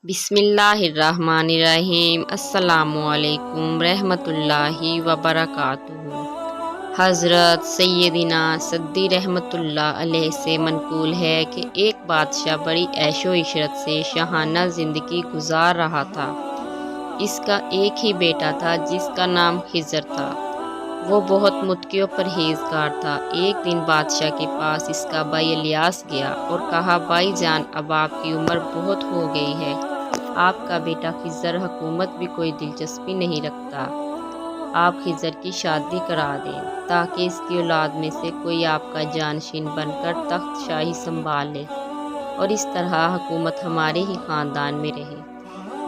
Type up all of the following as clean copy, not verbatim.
بسم اللہ الرحمن الرحیم۔ السلام علیکم رحمۃ اللہ وبرکاتہ۔ حضرت سیدنا صدی رحمۃ اللہ علیہ سے منقول ہے کہ ایک بادشاہ بڑی عیش و عشرت سے شاہانہ زندگی گزار رہا تھا۔ اس کا ایک ہی بیٹا تھا جس کا نام خضر تھا۔ وہ بہت متقی و پرہیزگار تھا۔ ایک دن بادشاہ کے پاس اس کا بھائی الیاس گیا اور کہا، بھائی جان، اب آپ کی عمر بہت ہو گئی ہے، آپ کا بیٹا خضر حکومت بھی کوئی دلچسپی نہیں رکھتا، آپ خضر کی شادی کرا دیں تاکہ اس کی اولاد میں سے کوئی آپ کا جانشین بن کر تخت شاہی سنبھال لے اور اس طرح حکومت ہمارے ہی خاندان میں رہے۔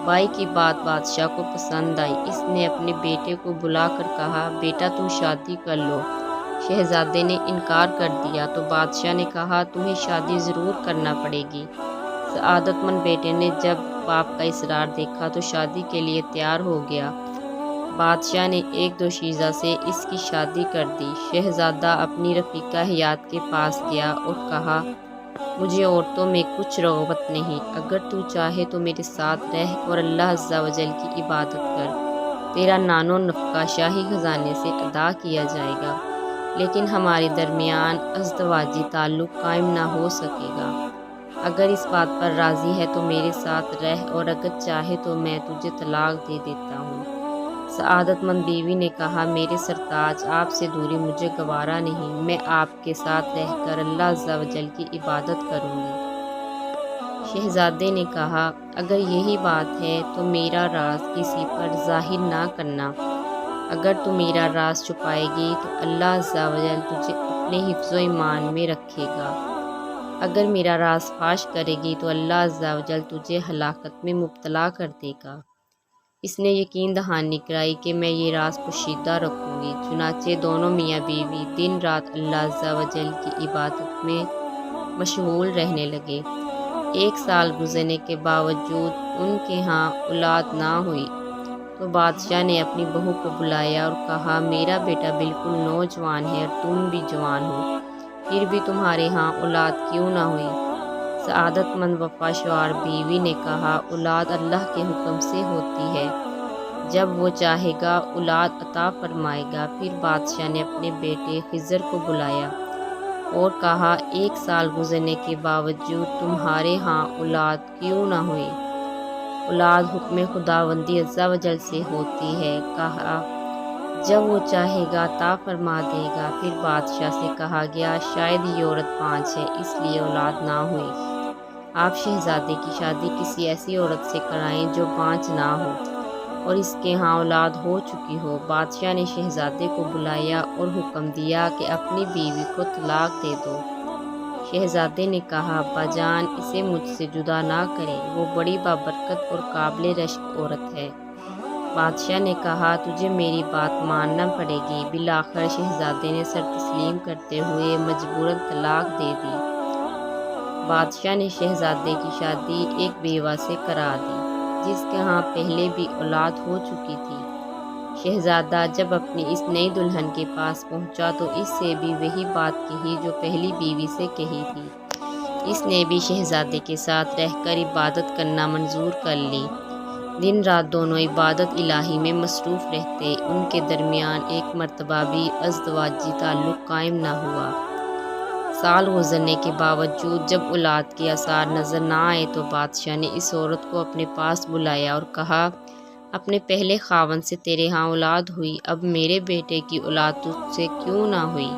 بھائی کی بات بادشاہ کو پسند آئی۔ اس نے اپنے بیٹے کو بلا کر کہا، بیٹا تم شادی کر لو۔ شہزادے نے انکار کر دیا تو بادشاہ نے کہا، تمہیں شادی ضرور کرنا پڑے گی۔ سعادت مند بیٹے نے جب باپ کا اصرار دیکھا تو شادی کے لیے تیار ہو گیا۔ بادشاہ نے ایک دوشیزہ سے اس کی شادی کر دی۔ شہزادہ اپنی رفیقہ حیات کے پاس گیا اور کہا، مجھے عورتوں میں کچھ رغبت نہیں، اگر تو چاہے تو میرے ساتھ رہ اور اللہ عز و جل کی عبادت کر، تیرا نان و نفقہ شاہی خزانے سے ادا کیا جائے گا، لیکن ہمارے درمیان ازدواجی تعلق قائم نہ ہو سکے گا۔ اگر اس بات پر راضی ہے تو میرے ساتھ رہ اور اگر چاہے تو میں تجھے طلاق دے دیتا ہوں۔ سعادت مند بیوی نے کہا، میرے سرتاج، آپ سے دوری مجھے گوارا نہیں، میں آپ کے ساتھ رہ کر اللہ عز و جل کی عبادت کروں گی۔ شہزادے نے کہا، اگر یہی بات ہے تو میرا راز کسی پر ظاہر نہ کرنا، اگر تو میرا راز چھپائے گی تو اللہ عز و جل تجھے اپنے حفظ و ایمان میں رکھے گا، اگر میرا راز فاش کرے گی تو اللہ عز و جل تجھے ہلاکت میں مبتلا کر دے گا۔ اس نے یقین دہانی کرائی کہ میں یہ راز پوشیدہ رکھوں گی۔ چنانچہ دونوں میاں بیوی دن رات اللہ عز و جل کی عبادت میں مشغول رہنے لگے۔ ایک سال گزرنے کے باوجود ان کے ہاں اولاد نہ ہوئی تو بادشاہ نے اپنی بہو کو بلایا اور کہا، میرا بیٹا بالکل نوجوان ہے اور تم بھی جوان ہو، پھر بھی تمہارے ہاں اولاد کیوں نہ ہوئی؟ سعادت مند وفا شوار بیوی نے کہا، اولاد اللہ کے حکم سے ہوتی ہے، جب وہ چاہے گا اولاد عطا فرمائے گا۔ پھر بادشاہ نے اپنے بیٹے خضر کو بلایا اور کہا، ایک سال گزرنے کے باوجود تمہارے ہاں اولاد کیوں نہ ہوئی؟ اولاد حکم خداوندی عز و جل سے ہوتی ہے، کہا، جب وہ چاہے گا عطا فرما دے گا۔ پھر بادشاہ سے کہا گیا، شاید یہ عورت بانجھ ہے اس لیے اولاد نہ ہوئی، آپ شہزادے کی شادی کسی ایسی عورت سے کرائیں جو بانجھ نہ ہو اور اس کے ہاں اولاد ہو چکی ہو۔ بادشاہ نے شہزادے کو بلایا اور حکم دیا کہ اپنی بیوی کو طلاق دے دو۔ شہزادے نے کہا، ابا جان، اسے مجھ سے جدا نہ کریں، وہ بڑی بابرکت اور قابل رشک عورت ہے۔ بادشاہ نے کہا، تجھے میری بات ماننا پڑے گی۔ بالآخر شہزادے نے سر تسلیم کرتے ہوئے مجبوراً طلاق دے دی۔ بادشاہ نے شہزادے کی شادی ایک بیوہ سے کرا دی جس کے ہاں پہلے بھی اولاد ہو چکی تھی۔ شہزادہ جب اپنی اس نئی دلہن کے پاس پہنچا تو اس سے بھی وہی بات کہی جو پہلی بیوی سے کہی تھی۔ اس نے بھی شہزادے کے ساتھ رہ کر عبادت کرنا منظور کر لی۔ دن رات دونوں عبادت الہی میں مصروف رہتے، ان کے درمیان ایک مرتبہ بھی ازدواجی تعلق قائم نہ ہوا۔ سال گزرنے کے باوجود جب اولاد کے آثار نظر نہ آئے تو بادشاہ نے اس عورت کو اپنے پاس بلایا اور کہا، اپنے پہلے خاوند سے تیرے ہاں اولاد ہوئی، اب میرے بیٹے کی اولاد تجھ سے کیوں نہ ہوئی؟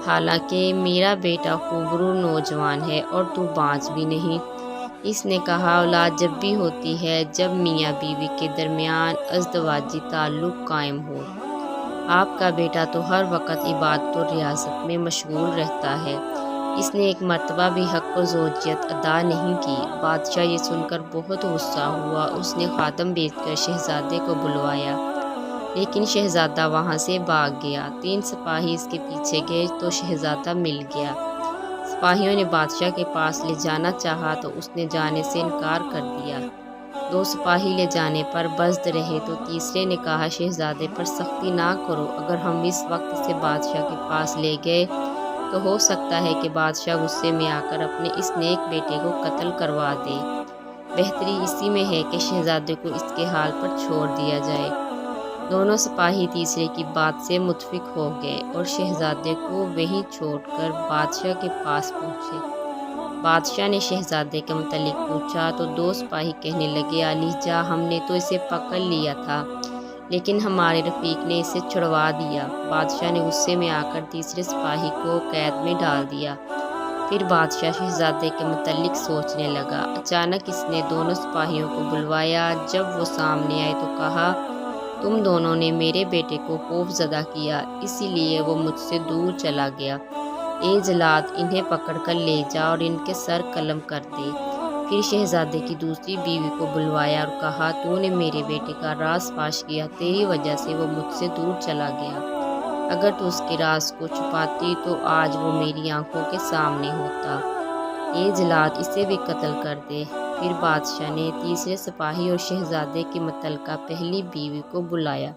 حالانکہ میرا بیٹا خوبرو نوجوان ہے اور تو بانجھ بھی نہیں۔ اس نے کہا، اولاد جب بھی ہوتی ہے جب میاں بیوی کے درمیان ازدواجی تعلق قائم ہو۔ آپ کا بیٹا تو ہر وقت عبادت و ریاضت میں مشغول رہتا ہے، اس نے ایک مرتبہ بھی حق و زوجیت ادا نہیں کی۔ بادشاہ یہ سن کر بہت غصہ ہوا۔ اس نے خادم بھیج کر شہزادے کو بلوایا، لیکن شہزادہ وہاں سے بھاگ گیا۔ 3 سپاہی اس کے پیچھے گئے تو شہزادہ مل گیا۔ سپاہیوں نے بادشاہ کے پاس لے جانا چاہا تو اس نے جانے سے انکار کر دیا۔ 2 سپاہی لے جانے پر بزد رہے تو تیسرے نے کہا، شہزادے پر سختی نہ کرو، اگر ہم اس وقت سے بادشاہ کے پاس لے گئے تو ہو سکتا ہے کہ بادشاہ غصے میں آ کر اپنے اس نیک بیٹے کو قتل کروا دے۔ بہتری اسی میں ہے کہ شہزادے کو اس کے حال پر چھوڑ دیا جائے۔ دونوں سپاہی تیسرے کی بات سے متفق ہو گئے اور شہزادے کو وہیں چھوڑ کر بادشاہ کے پاس پہنچے۔ بادشاہ نے شہزادے کے متعلق پوچھا تو دو سپاہی کہنے لگے، عالی جاں، ہم نے تو اسے پکڑ لیا تھا لیکن ہمارے رفیق نے اسے چھڑوا دیا۔ بادشاہ نے غصے میں آ کر تیسرے سپاہی کو قید میں ڈال دیا۔ پھر بادشاہ شہزادے کے متعلق سوچنے لگا۔ اچانک اس نے دونوں سپاہیوں کو بلوایا۔ جب وہ سامنے آئے تو کہا، تم دونوں نے میرے بیٹے کو خوف زدہ کیا، اسی لیے وہ مجھ سے دور چلا گیا۔ اے جلاد، انہیں پکڑ کر لے جا اور ان کے سر قلم کر دے۔ پھر شہزادے کی دوسری بیوی کو بلوایا اور کہا، تو نے میرے بیٹے کا راز فاش کیا، تیری وجہ سے وہ مجھ سے دور چلا گیا۔ اگر تو اس کے راز کو چھپاتی تو آج وہ میری آنکھوں کے سامنے ہوتا۔ اے جلاد، اسے بھی قتل کر دے۔ پھر بادشاہ نے تیسرے سپاہی اور شہزادے کی متعلقہ پہلی بیوی کو بلایا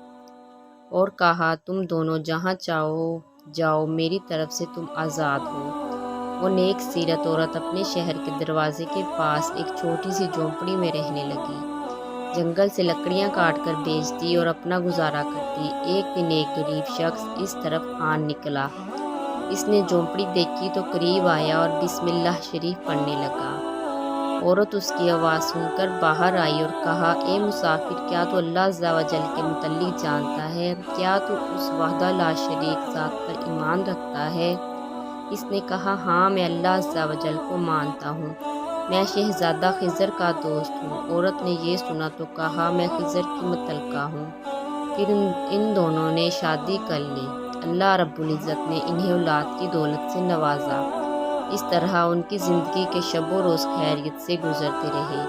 اور کہا، تم دونوں جہاں چاہو جاؤ، میری طرف سے تم آزاد ہو۔ وہ نیک سیرت عورت اپنے شہر کے دروازے کے پاس ایک چھوٹی سی جھونپڑی میں رہنے لگی۔ جنگل سے لکڑیاں کاٹ کر بیچتی اور اپنا گزارا کرتی۔ ایک دن ایک غریب شخص اس طرف آن نکلا۔ اس نے جھونپڑی دیکھی تو قریب آیا اور بسم اللہ شریف پڑھنے لگا۔ عورت اس کی آواز سن کر باہر آئی اور کہا، اے مسافر، کیا تو اللہ عز و جل کے متعلق جانتا ہے؟ کیا تو اس وحدہ لا شریک ذات پر ایمان رکھتا ہے؟ اس نے کہا، ہاں، میں اللہ عز و جل کو مانتا ہوں، میں شہزادہ خضر کا دوست ہوں۔ عورت نے یہ سنا تو کہا، میں خضر کی متعلقہ ہوں۔ پھر ان دونوں نے شادی کر لی۔ اللہ رب العزت نے انہیں اولاد کی دولت سے نوازا۔ اس طرح ان کی زندگی کے شب و روز خیریت سے گزرتے رہے۔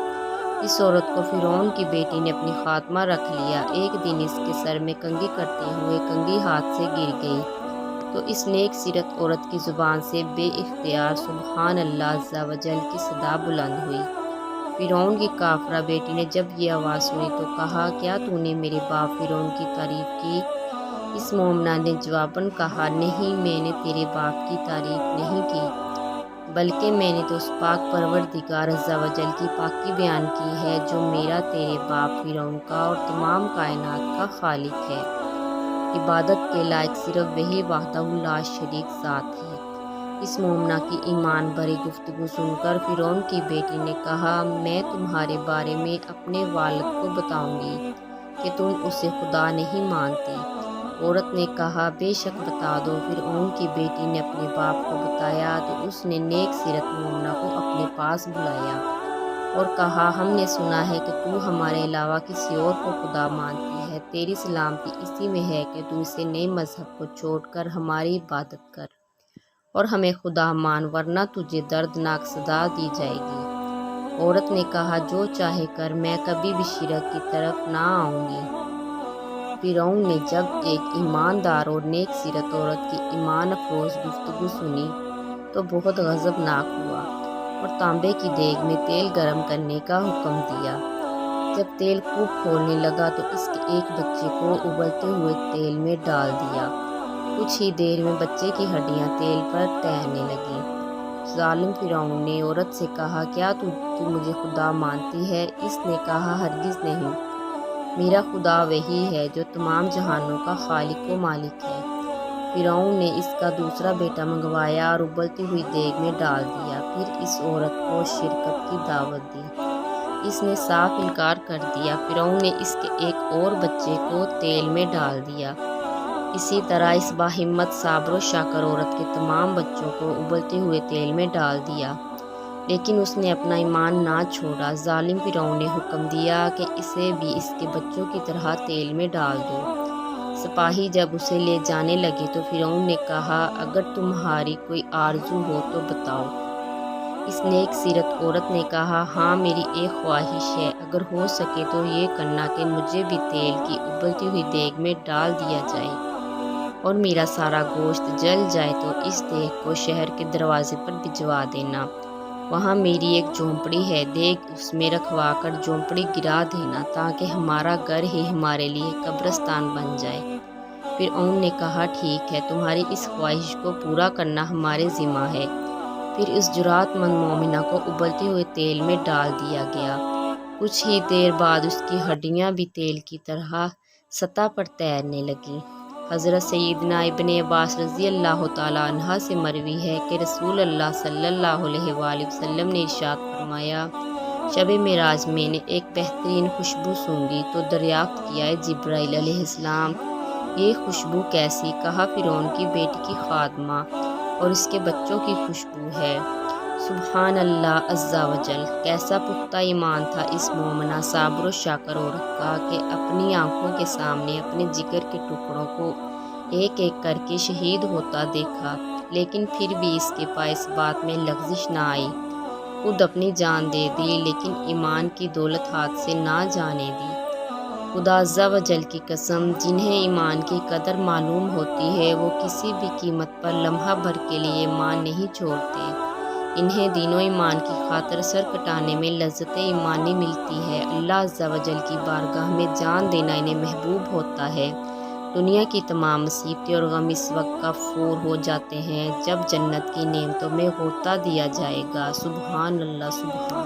اس عورت کو فرعون کی بیٹی نے اپنی خاتمہ رکھ لیا۔ ایک دن اس کے سر میں کنگھی کرتے ہوئے کنگھی ہاتھ سے گر گئی تو اس نیک سیرت عورت کی زبان سے بے اختیار سبحان اللہ عز و جل کی صدا بلند ہوئی۔ فرعون کی کافرہ بیٹی نے جب یہ آواز سنی تو کہا، کیا تو نے میرے باپ فرعون کی تعریف کی؟ اس مومنہ نے جواباً کہا، نہیں، میں نے تیرے باپ کی تعریف نہیں کی، بلکہ میں نے تو اس پاک پروردگار عز و جل کی پاکی بیان کی ہے جو میرا، تیرے باپ فرعون کا اور تمام کائنات کا خالق ہے۔ عبادت کے لائق صرف وہی وحدہ لا شریک ذات ہے۔ اس مومنہ کی ایمان بھری گفتگو سن کر فرعون کی بیٹی نے کہا، میں تمہارے بارے میں اپنے والد کو بتاؤں گی کہ تم اسے خدا نہیں مانتی۔ عورت نے کہا، بے شک بتا دو۔ فرعون کی بیٹی نے اپنے باپ کو بتایا تو اس نے نیک سیرت مومنہ کو اپنے پاس بلایا اور کہا، ہم نے سنا ہے کہ تو ہمارے علاوہ کسی اور کو خدا مانتی ہے۔ تیری سلامتی اسی میں ہے کہ تو اسے نئے مذہب کو چھوڑ کر ہماری عبادت کر اور ہمیں خدا مان، ورنہ تجھے دردناک سزا دی جائے گی۔ عورت نے کہا، جو چاہے کر، میں کبھی بھی شرک کی طرف نہ آؤں گی۔ فرعون نے جب ایک ایماندار اور نیک سیرت عورت کی ایمان افروز گفتگو سنی تو بہت غضبناک ہوا اور تانبے کی دیگ میں تیل گرم کرنے کا حکم دیا۔ جب تیل خوب کھولنے لگا تو اس کے ایک بچے کو ابلتے ہوئے تیل میں ڈال دیا۔ کچھ ہی دیر میں بچے کی ہڈیاں تیل پر تیرنے لگیں۔ ظالم فرعون نے عورت سے کہا، کیا تو مجھے خدا مانتی ہے؟ اس نے کہا، ہرگز نہیں، میرا خدا وہی ہے جو تمام جہانوں کا خالق و مالک ہے۔ فرعون نے اس کا دوسرا بیٹا منگوایا اور ابلتی ہوئی دیگ میں ڈال دیا۔ پھر اس عورت کو شرکت کی دعوت دی۔ اس نے صاف انکار کر دیا۔ فرعون نے اس کے ایک اور بچے کو تیل میں ڈال دیا۔ اسی طرح اس باہمت صابر و شاکر عورت کے تمام بچوں کو ابلتے ہوئے تیل میں ڈال دیا، لیکن اس نے اپنا ایمان نہ چھوڑا۔ ظالم فرعون نے حکم دیا کہ اسے بھی اس کے بچوں کی طرح تیل میں ڈال دو۔ سپاہی جب اسے لے جانے لگے تو فرعون نے کہا، اگر تمہاری کوئی آرزو ہو تو بتاؤ۔ اس نیک سیرت عورت نے کہا، ہاں، میری ایک خواہش ہے، اگر ہو سکے تو یہ کرنا کہ مجھے بھی تیل کی ابلتی ہوئی دیگ میں ڈال دیا جائے اور میرا سارا گوشت جل جائے تو اس دیگ کو شہر کے دروازے پر بھجوا دینا۔ وہاں میری ایک جھونپڑی ہے، دیگ اس میں رکھوا کر جھونپڑی گرا دینا تاکہ ہمارا گھر ہی ہمارے لیے قبرستان بن جائے۔ فرعون نے کہا، ٹھیک ہے، تمہاری اس خواہش کو پورا کرنا ہمارے ذمہ ہے۔ پھر اس جرأت مند مومنہ کو ابلتے ہوئے تیل میں ڈال دیا گیا۔ کچھ ہی دیر بعد اس کی ہڈیاں بھی تیل کی طرح سطح پر تیرنے لگیں۔ حضرت سیدنا ابن عباس رضی اللہ تعالیٰ عنہ سے مروی ہے کہ رسول اللہ صلی اللہ علیہ وآلہ وسلم نے ارشاد فرمایا، شب معراج میں نے ایک بہترین خوشبو سونگھی تو دریافت کیا ہے جبرائیل علیہ السلام، یہ خوشبو کیسی؟ کہا فرعون کی بیٹی کی خادمہ اور اس کے بچوں کی خوشبو ہے۔ سبحان اللہ عز و جل، کیسا پختہ ایمان تھا اس مومنہ صابر و شاکر عورت کا کہ اپنی آنکھوں کے سامنے اپنے جگر کے ٹکڑوں کو ایک ایک کر کے شہید ہوتا دیکھا، لیکن پھر بھی اس کے پاس اس بات میں لغزش نہ آئی، خود اپنی جان دے دی لیکن ایمان کی دولت ہاتھ سے نہ جانے دی۔ خدا عز و جل کی قسم، جنہیں ایمان کی قدر معلوم ہوتی ہے وہ کسی بھی قیمت پر لمحہ بھر کے لیے ایمان نہیں چھوڑتے۔ انہیں دین و ایمان کی خاطر سر کٹانے میں لذت ایمانی ملتی ہے۔ اللہ عز و جل کی بارگاہ میں جان دینا انہیں محبوب ہوتا ہے۔ دنیا کی تمام مصیبتیں اور غم اس وقت کا فور ہو جاتے ہیں جب جنت کی نعمتوں میں غوطہ دیا جائے گا۔ سبحان اللہ، سبحان اللہ۔